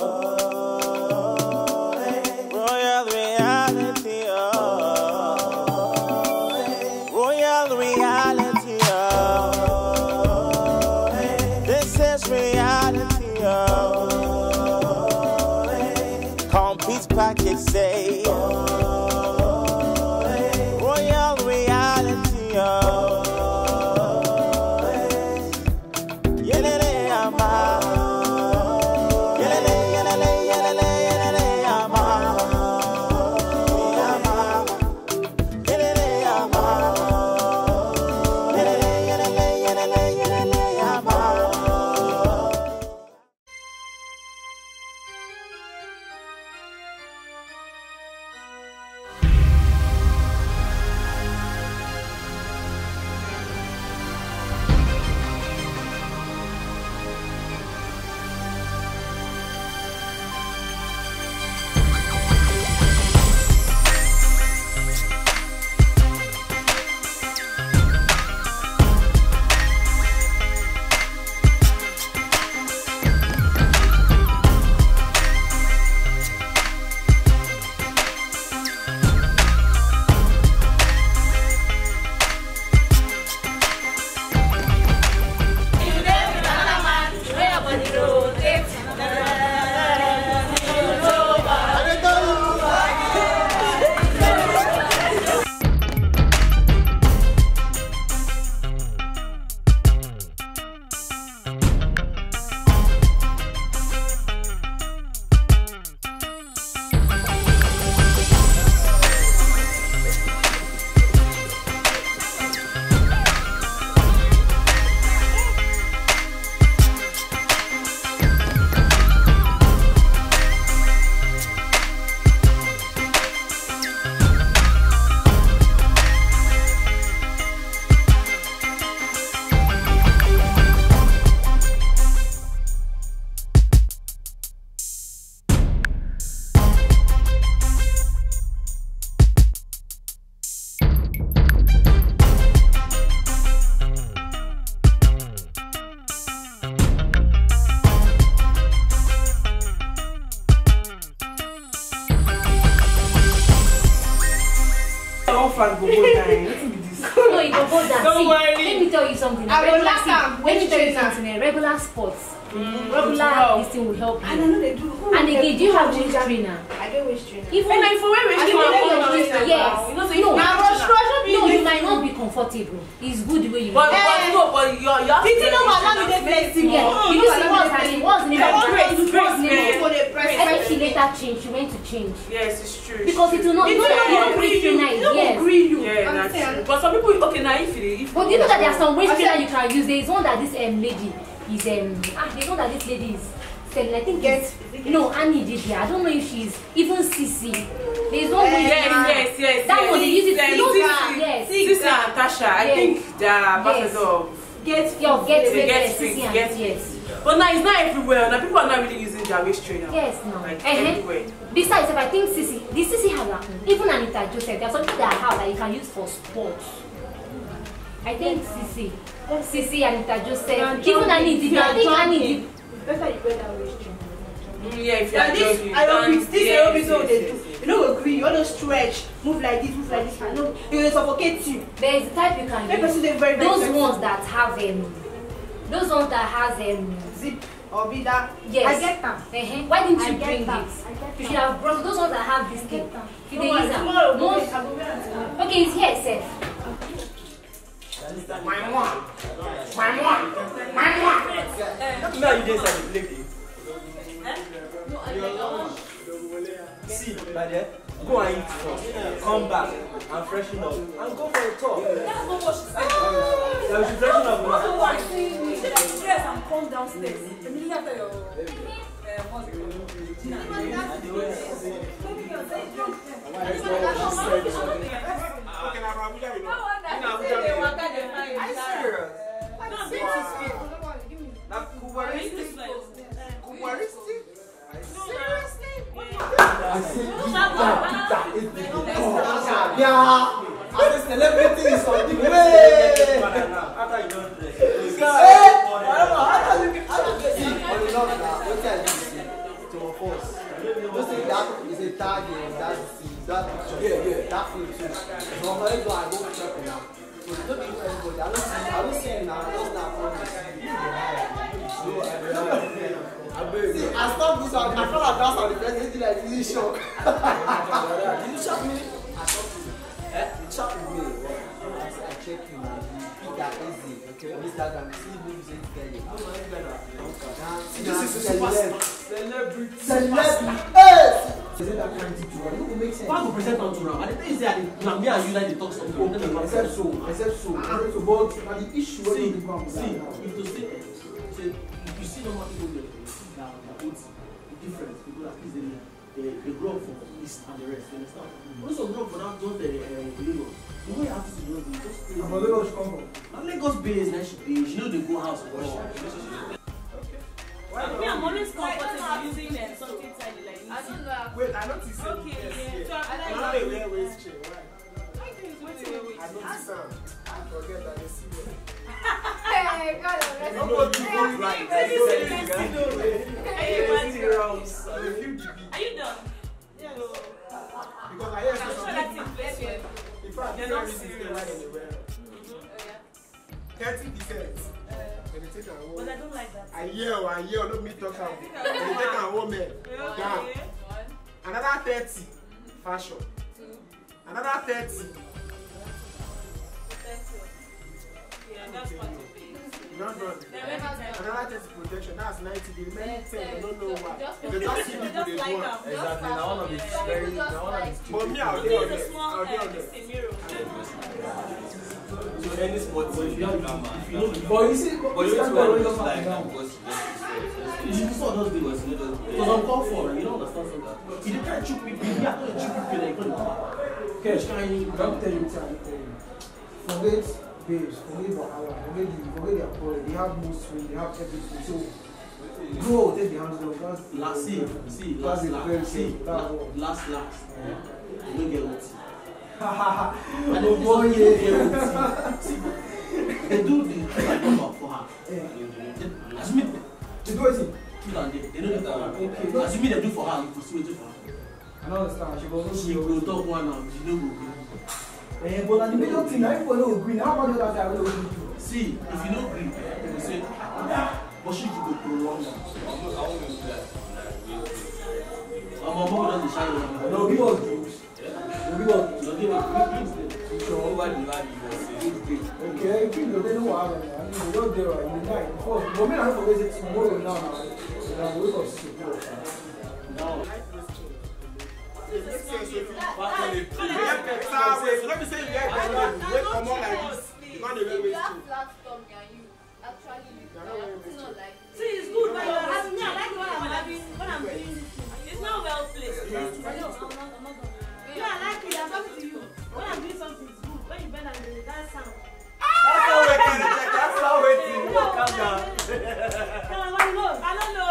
Royal reality, royal reality, this is reality, complete package say, royal reality, Don't worry. Let me tell you something. Let me tell you something. Regular sports. Regular this thing will help you. I don't know they do. And again, do you have waist trainer? I get waist trainer. Even like for when we yes. No, you might not be comfortable. It's good the way you but you're fitting up and not be flexible. Yeah. You see what's the press. I think she later changed. She went to change. Yes, it's true. Because it will not agree you. Yes. Yeah, that's true. But some people now if but you know that there are some waist trainer you can use. There is one that this lady is there's one that this lady is selling. I think no, Annie did here. I don't know if she's even CC. There's one way. Yes. That one they use it. Yes. Sisi and Tasha. I think they are ambassadors of Get yes. But now it's not everywhere. Now people are not really using their waist trainer. Yes, no. Like everywhere. Besides, if I think Sisi has even Anita Joseph, there's something that I have that you can use for sports. I think Sisi, Anita Joseph, even Anita. I think Anita. Better you wear that waist trainer. Yeah, if this aerobics what they do. You know, agree. You want to stretch, move like this. No, it will suffocate you. There is the type you can use. Those ones that have zip or be that. Yes. I get them. Why didn't you bring it? You should have brought those ones that have this thing. You they use them. Okay, it's here, Seth. My mom. No, you didn't say the lady. See, my dear, go and eat first, come back and freshen up, and go for a talk. That's not what she said. Yeah, we should freshen up. Also, why? She said dress and come downstairs. Immediately after your Yeah, the celebrity is on the way. After you don't dress. of us. Just say that is a target, that picture. Yeah. That film too. So I'm going to go check it out. So don't be everybody. I don't see it now. Just now for me. See, I stopped this one. I felt like that's how the president like really shocked. Did you shock me? I shocked you. You shocked me. I check you now. That easy, okay? On Instagram, see me using Kelly. This is celebrity. Hey! Present that kind of to it will make sense. Why go present on to round? And the thing is that me and you like to talk something. Except so. But the issue when you become if you see normal people here now, the difference people that they grow up from East and the rest, you understand? Also grow up for that just Lagos. The way artists do it, just play. And Lagos come from? And Lagos based, then she know they go house for worship. Me, I'm always comfortable using something tiny like this. I don't know. Wait, I noticed it. Okay, yeah. So I I like don't that. wear waist chain. Why? Wait. I noticed them. I forget that they see me. Hey, God, Nobody won't like Are you done? Yes. Because I hear I'm sure some that's people. in place where In fact, They're they're not not serious. serious. Why they wear 30%. They take a but home. I don't like that. I hear, don't me talk out. They take a home. Down. Okay. Another 30. Fashion. Another 30. Yeah, that's part of it. Not done. Another 30 protection. That's 90. The remaining 10, I don't know why. Just They just see people they like want. them. Exactly. Now one of the very, now one of the But me, I'll This do is a it. small I'll do it. this mirror. so any sport, but if you know, But you see, but you know what it looks like now because you saw those videos, because I'm called for, you don't understand something. If you try to choke people, you have to choke people like you okay, can you tell you. Forget babes, forget Bahala, forget their body. They have mood swing, they have everything. So go take the hands off. That's last, you don't get what. and the boy They do the number for her. Assuming you do it. they know that for her. Okay. Assuming they do for her, you will still wait for her. I don't understand. She will talk one now, she no go gree. But the major thing, everybody will agree. How about the other guy will agree? See, if you no gree, they will say, but she go prolong am. I'm not going to shine. No, give us drinks. Give us drinks. Okay, people they know what happened. I mean, they don't there in the night. First, but me, I don't forget it tomorrow now. So I wake up 6 o'clock. No. Let me say you get wait for more like this. You can't You wait. have flat tummy and you actually it's not like See, it's good when you're having me. I like when I'm doing this. It's not well placed. I know, I'm not gonna. Yeah, I like it. I'm talking to you. When I'm doing something, it's good. When you bend and there's that sound. That's how waiting. Calm down. I don't know.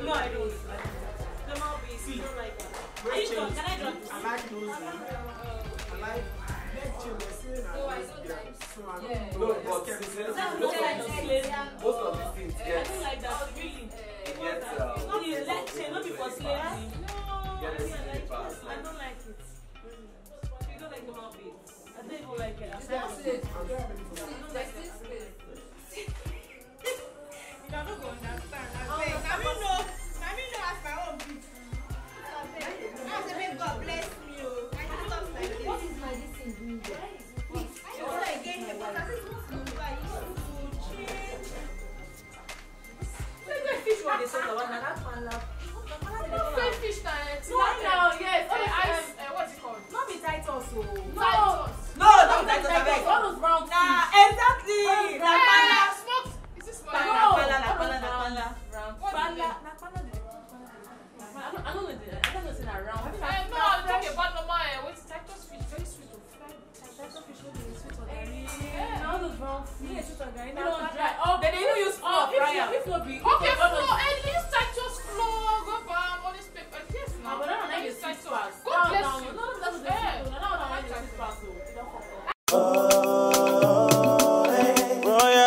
No, I don't. Normal bass. See, don't like that. Can I drop? I like those. I like leg chain. They're saying so I don't like no, No, but but most of these things I get don't like that. Really. it gets It's not the leg chain, not before slayer. No, Get I the don't like it. pass. I don't like it. You don't like normal bass. I don't even like it. That's it. There's this space. You don't go understand. Can we know as my own beat? I say, may God bless me. I just stop like this. What is my this thing doing there? Please. I don't like getting but I just want to know why you should change. Fish what they sold about now. That's one lap. Fish time. No, yes. What's it called? Not be tight also. Titus. No, not be tight also. All those brown fish. Exactly. Smoked. Is this smoked? Pala. I don't know say na round. No, I'm talking about normal. What's Titus fish? Very sweet. Titus fish wey dey sweet on garri. Yeah. Na all those brown fish sweet on garri. No, No dry. They dey even use flour fry am. If no be. Okay, flour. At least Titus flour. Go farm. All this paper. Yes, Ah, but that one na dey sweet pass. God bless you. No, that's the sweet. No, that one na dey sweet pass o. Oh, yeah.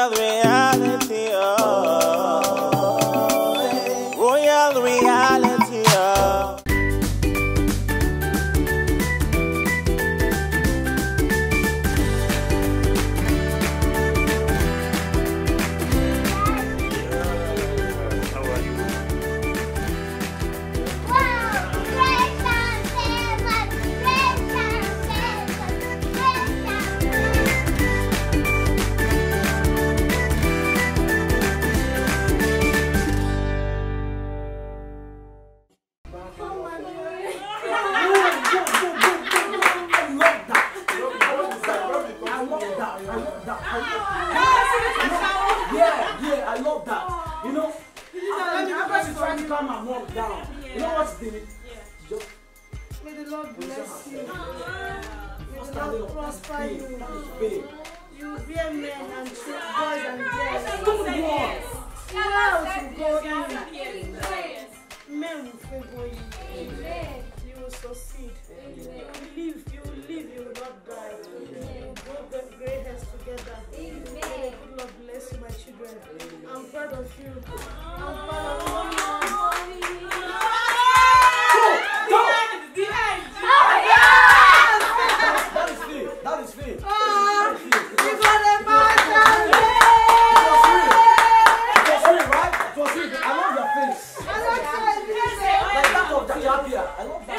calm my mom down. You know what she did? Yeah. She just May the Lord bless you. May the standing Lord up. prosper you. Babe. You bear men and boys and girls. Come on. Girls will go in. Men will favor you. You will succeed. You will live, you will not die. You will grow great heads together. May the good Lord bless you, my children. I'm proud of you. I'm proud of you. That is fair. I love that.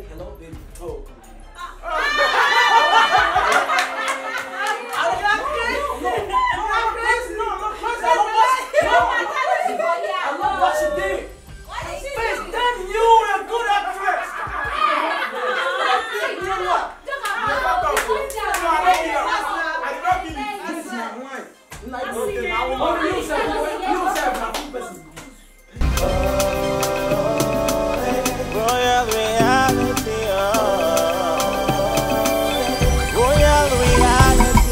Hello, baby. Oh. I love what she did. Then you were a good actress. Royal reality, royal reality,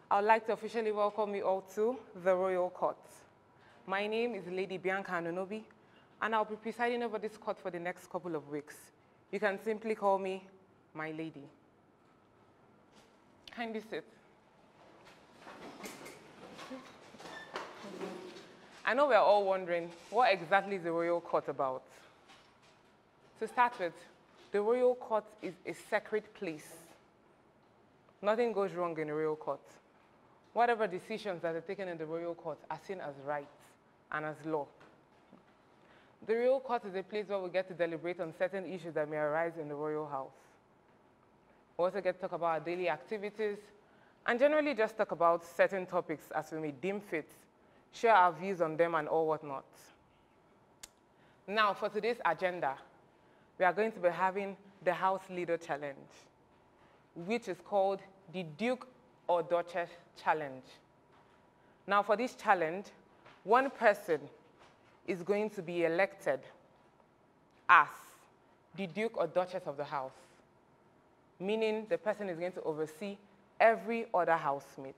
I would like to officially welcome you all to the Royal Court. My name is Lady Bianca Anunobi, and I'll be presiding over this court for the next couple of weeks. You can simply call me my lady. Kindly sit. I know we're all wondering, what exactly is the Royal Court about? To start with, the Royal Court is a sacred place. Nothing goes wrong in the Royal Court. Whatever decisions that are taken in the Royal Court are seen as right and as law. The Royal Court is a place where we get to deliberate on certain issues that may arise in the Royal House. We also get to talk about our daily activities and generally just talk about certain topics as we may deem fit, share our views on them and all whatnot. Now, for today's agenda, we are going to be having the House Leader Challenge, which is called the Duke or Duchess Challenge. Now, for this challenge, one person is going to be elected as the Duke or Duchess of the house, meaning the person is going to oversee every other housemate.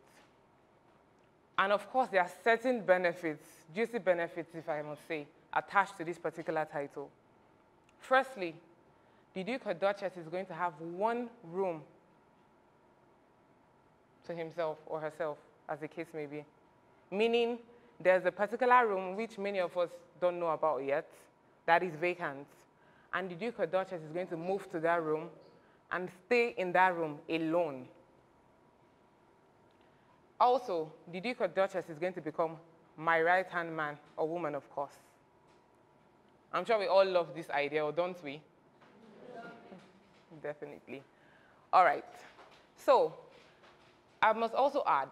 And of course, there are certain benefits, juicy benefits, if I must say, attached to this particular title. Firstly, the Duke or Duchess is going to have one room to himself or herself, as the case may be. Meaning, there's a particular room which many of us don't know about yet, that is vacant. And the Duke or Duchess is going to move to that room and stay in that room alone. Also, the Duke or Duchess is going to become my right-hand man or woman, of course. I'm sure we all love this idea, or don't we? Yeah. Definitely. All right. So, I must also add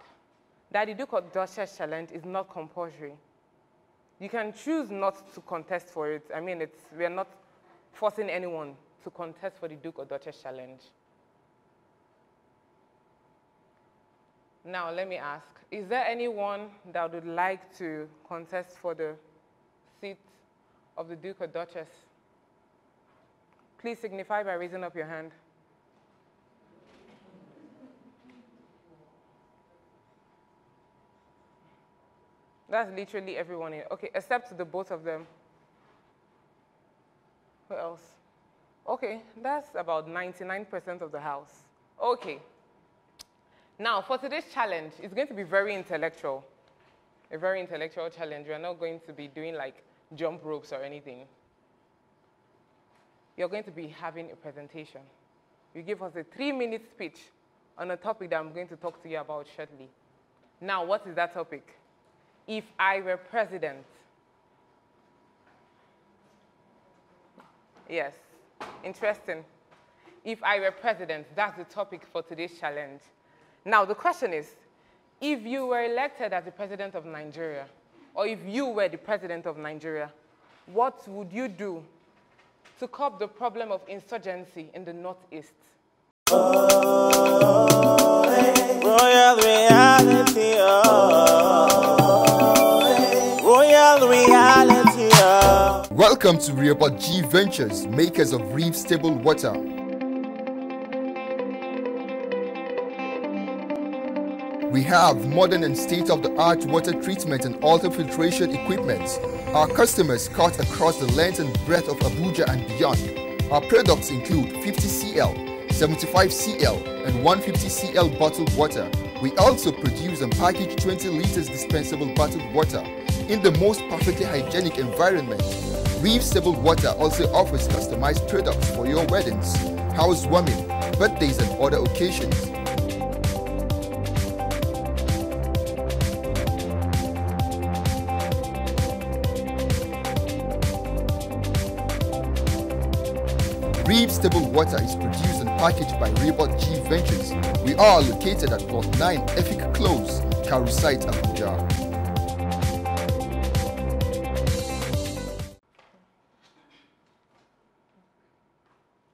that the Duke or Duchess Challenge is not compulsory. You can choose not to contest for it. I mean, we are not forcing anyone to contest for the Duke or Duchess Challenge. Now, let me ask, is there anyone that would like to contest for the seat of the Duke or Duchess? Please signify by raising up your hand. That's literally everyone here. Okay, except the both of them. Who else? Okay, that's about 99% of the house. Okay. Now, for today's challenge, it's going to be very intellectual. A very intellectual challenge. We are not going to be doing like jump ropes or anything. You're going to be having a presentation. You give us a 3-minute speech on a topic that I'm going to talk to you about shortly. Now, what is that topic? If I were president. Yes, interesting. If I were president, that's the topic for today's challenge. Now, the question is, if you were elected as the president of Nigeria, or if you were the president of Nigeria, what would you do to curb the problem of insurgency in the Northeast? Royal reality, Royal reality. Welcome to Rehoboth G Ventures, makers of Reef Stable Water. We have modern and state-of-the-art water treatment and ultrafiltration equipment. Our customers cut across the length and breadth of Abuja and beyond. Our products include 50 cl, 75 cl, and 150 cl bottled water. We also produce and package 20 liters dispensable bottled water in the most perfectly hygienic environment. Reef Stable Water also offers customized products for your weddings, housewarming, birthdays, and other occasions. Reef Stable Water is produced and packaged by Rehoboth G Ventures. We are located at Plot 9 Efik Close, Karu Site, Abuja.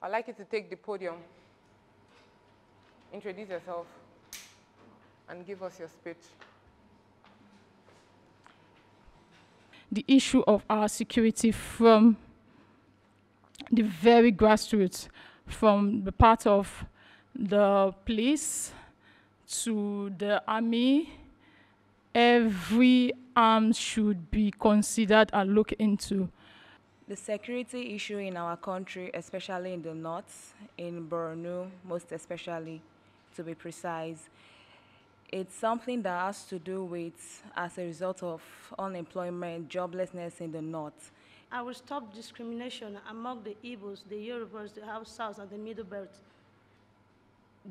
I'd like you to take the podium, introduce yourself, and give us your speech. The issue of our security from the very grassroots, from the part of the police to the army, every arm should be considered and looked into. The security issue in our country, especially in the north, in Borno, most especially, to be precise, it's something that has to do with, as a result of unemployment, joblessness in the north. I will stop discrimination among the Igbos, the Yorubas, the Hausas, and the Middle Belt.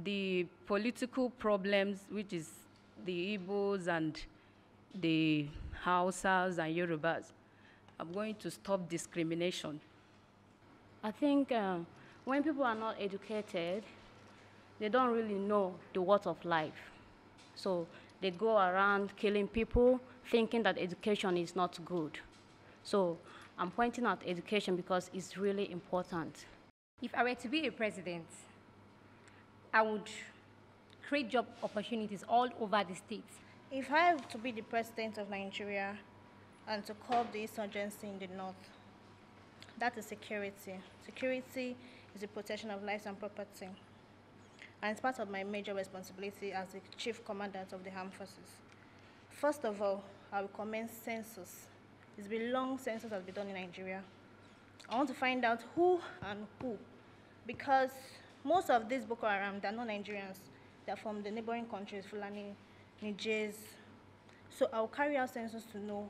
The political problems, which is the Igbos and the Hausas and Yorubas, I'm going to stop discrimination. I think when people are not educated, they don't really know the worth of life. So they go around killing people, thinking that education is not good. So I'm pointing out education because it's really important. If I were to be a president, I would create job opportunities all over the states. If I were to be the president of Nigeria and to curb the insurgency in the north, that is security. Security is the protection of lives and property. And it's part of my major responsibility as the chief commandant of the armed forces. First of all, I will commence census. It's been long census has been done in Nigeria. I want to find out who and who, because most of these Boko Haram, they're not Nigerians. They're from the neighboring countries, Fulani, Niger. So I'll carry out census to know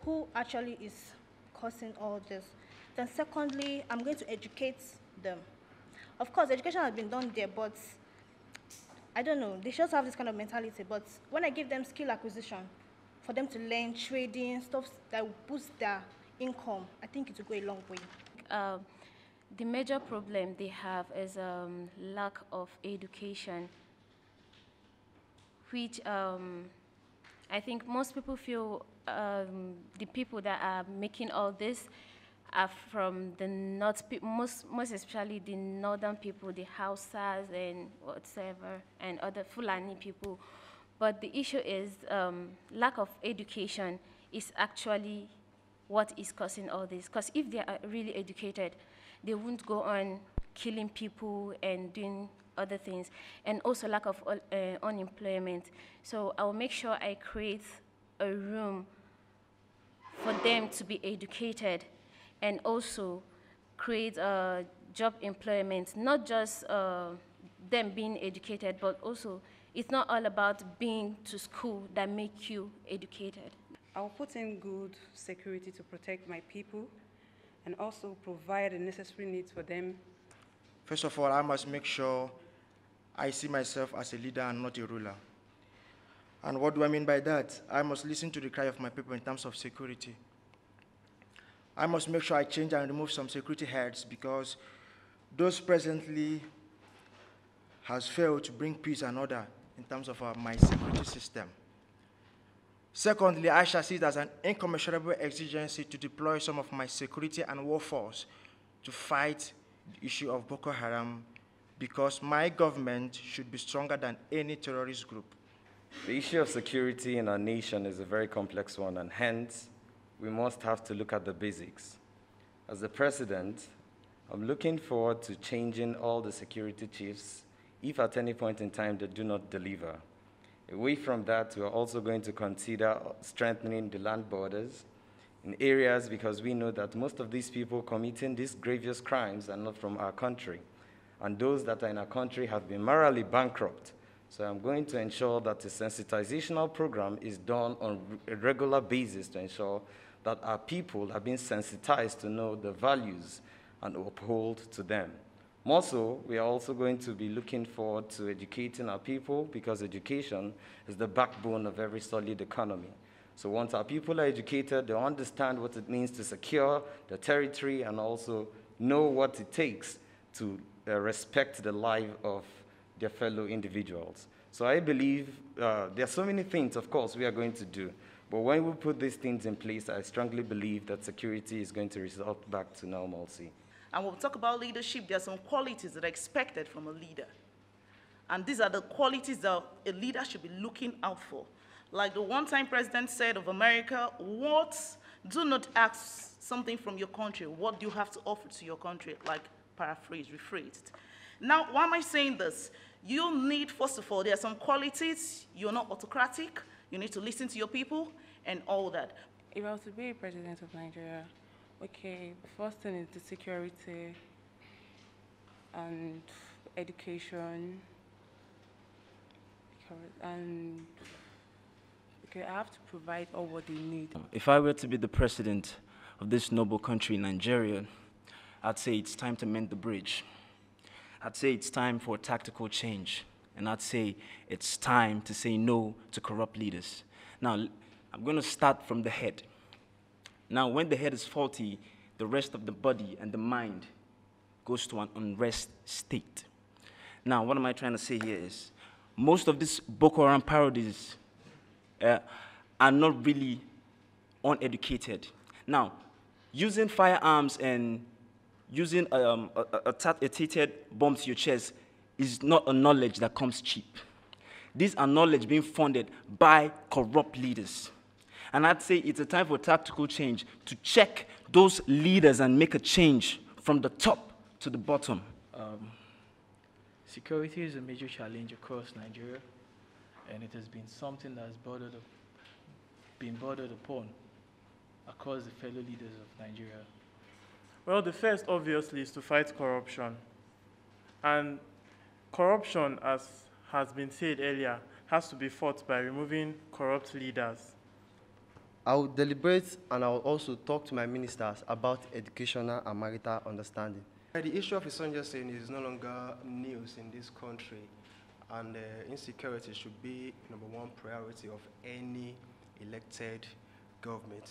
who actually is causing all this. Then secondly, I'm going to educate them. Of course, education has been done there, but I don't know, they should have this kind of mentality. But when I give them skill acquisition, for them to learn trading, stuff that will boost their income, I think it will go a long way. The major problem they have is lack of education, which I think most people feel the people that are making all this are from the north, most especially the northern people, the Hausas and whatever, and other Fulani people. But the issue is lack of education is actually what is causing all this. Because if they are really educated, they won't go on killing people and doing other things. And also lack of unemployment. So I will make sure I create a room for them to be educated, and also create job employment, not just them being educated, but also it's not all about being to school that make you educated. I will put in good security to protect my people and also provide the necessary needs for them. First of all, I must make sure I see myself as a leader and not a ruler. And what do I mean by that? I must listen to the cry of my people in terms of security. I must make sure I change and remove some security heads because those presently has failed to bring peace and order in terms of my security system. Secondly, I shall see it as an incommensurable exigency to deploy some of my security and war force to fight the issue of Boko Haram because my government should be stronger than any terrorist group. The issue of security in our nation is a very complex one, and hence, we must have to look at the basics. As the president, I'm looking forward to changing all the security chiefs if at any point in time they do not deliver. Away from that, we are also going to consider strengthening the land borders in areas because we know that most of these people committing these grievous crimes are not from our country. And those that are in our country have been morally bankrupt. So I'm going to ensure that the sensitizational program is done on a regular basis to ensure that our people have been sensitized to know the values and uphold to them. More so, we are also going to be looking forward to educating our people because education is the backbone of every solid economy. So once our people are educated, they understand what it means to secure the territory and also know what it takes to respect the life of their fellow individuals. So I believe there are so many things, of course, we are going to do. But when we put these things in place, I strongly believe that security is going to result back to normalcy. And when we talk about leadership, there are some qualities that are expected from a leader. And these are the qualities that a leader should be looking out for. Like the one-time president said of America, do not ask something from your country. What do you have to offer to your country? Like paraphrase, rephrased. Now, why am I saying this? You need, first of all, there are some qualities. You're not autocratic. You need to listen to your people and all that. If I was to be president of Nigeria, okay, first thing is the security and education. And okay, I have to provide all what they need. If I were to be the president of this noble country, Nigeria, I'd say it's time to mend the bridge. I'd say it's time for a tactical change. And I'd say it's time to say no to corrupt leaders. Now, I'm going to start from the head. Now, when the head is faulty, the rest of the body and the mind goes to an unrest state. Now, what am I trying to say here is, most of these Boko Haram parodies are not really uneducated. Now, using firearms and using a tated bomb to your chest is not a knowledge that comes cheap. These are knowledge being funded by corrupt leaders. And I'd say it's a time for tactical change to check those leaders and make a change from the top to the bottom. Security is a major challenge across Nigeria, and it has been something that has been bordered upon across the fellow leaders of Nigeria. Well, the first, obviously, is to fight corruption. And corruption, as has been said earlier, has to be fought by removing corrupt leaders. I will deliberate and I will also talk to my ministers about educational and marital understanding. The issue of insurgency is no longer news in this country, and insecurity should be #1 priority of any elected government.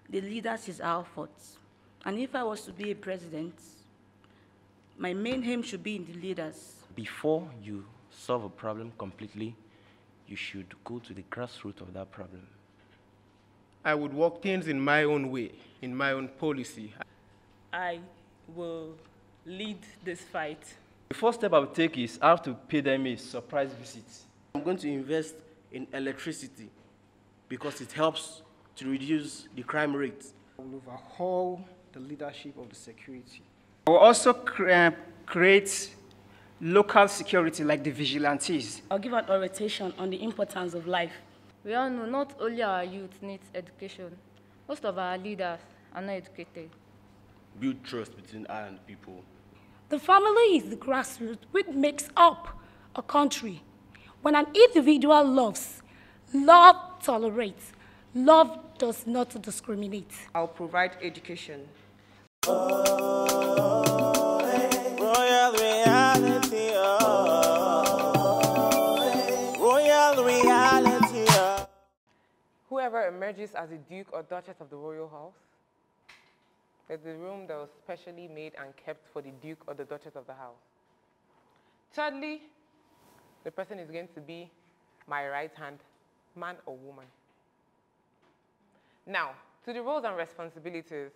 The leaders is our fault. And if I was to be a president, my main aim should be in the leaders. Before you solve a problem completely, you should go to the grassroots of that problem. I would work things in my own way, in my own policy. I will lead this fight. The first step I will take is I have to pay them a surprise visit. I'm going to invest in electricity because it helps to reduce the crime rate. I will overhaul the leadership of the security. I will also create local security like the vigilantes. I'll give an orientation on the importance of life. We all know not only our youth needs education, most of our leaders are not educated. build trust between I and people. The family is the grassroots which makes up a country. When an individual loves, love tolerates, love does not discriminate. I'll provide education. Royal reality, royal reality. Whoever emerges as the Duke or Duchess of the Royal House, there's a room that was specially made and kept for the Duke or the Duchess of the house. Thirdly, the person is going to be my right hand, man or woman. Now, to the roles and responsibilities.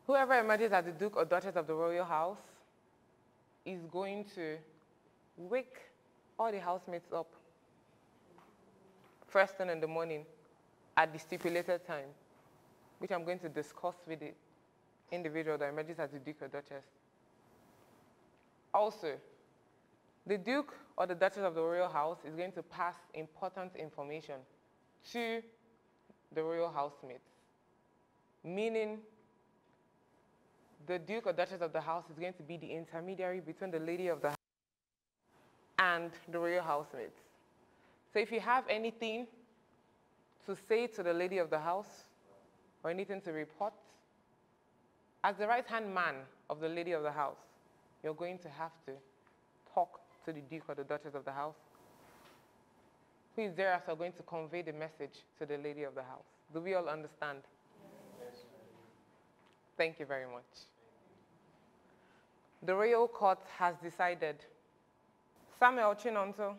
Whoever emerges as the Duke or Duchess of the Royal House is going to wake all the housemates up first thing in the morning at the stipulated time, which I'm going to discuss with the individual that emerges as the Duke or Duchess. Also, the Duke or the Duchess of the Royal House is going to pass important information to the royal housemates, meaning the Duke or Duchess of the house is going to be the intermediary between the lady of the house and the royal housemates. So if you have anything to say to the lady of the house or anything to report, as the right-hand man of the lady of the house, you're going to have to talk to the Duke or the Duchess of the house, who is thereafter going to convey the message to the lady of the house. Do we all understand? Yes. Thank you very much. The Royal Court has decided. Samuel Chinonso.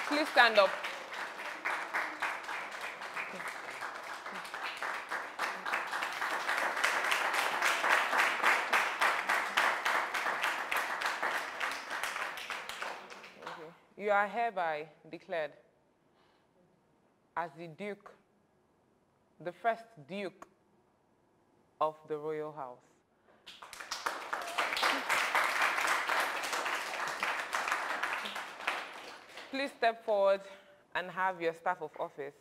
Please stand up. You are hereby declared as the Duke, the first Duke of the Royal House. Please step forward and have your staff of office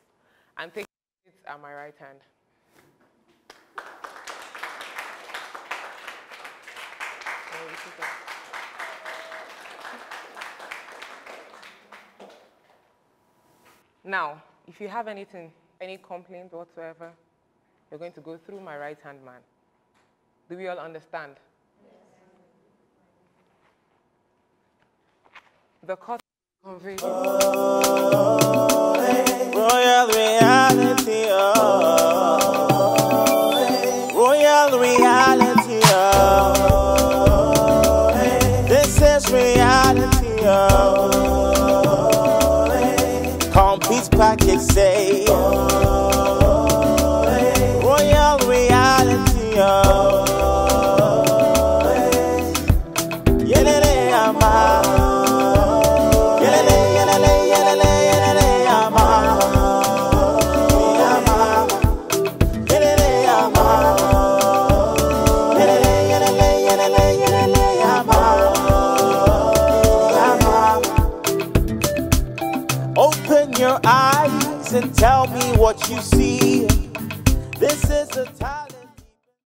and take seats at my right hand. Now, if you have anything, any complaint whatsoever, you're going to go through my right-hand man. Do we all understand? The court conveys royal reality, royal reality, this is reality, complete package say, royal reality, yelele ama. Open your eyes and tell me what you see. This is the time.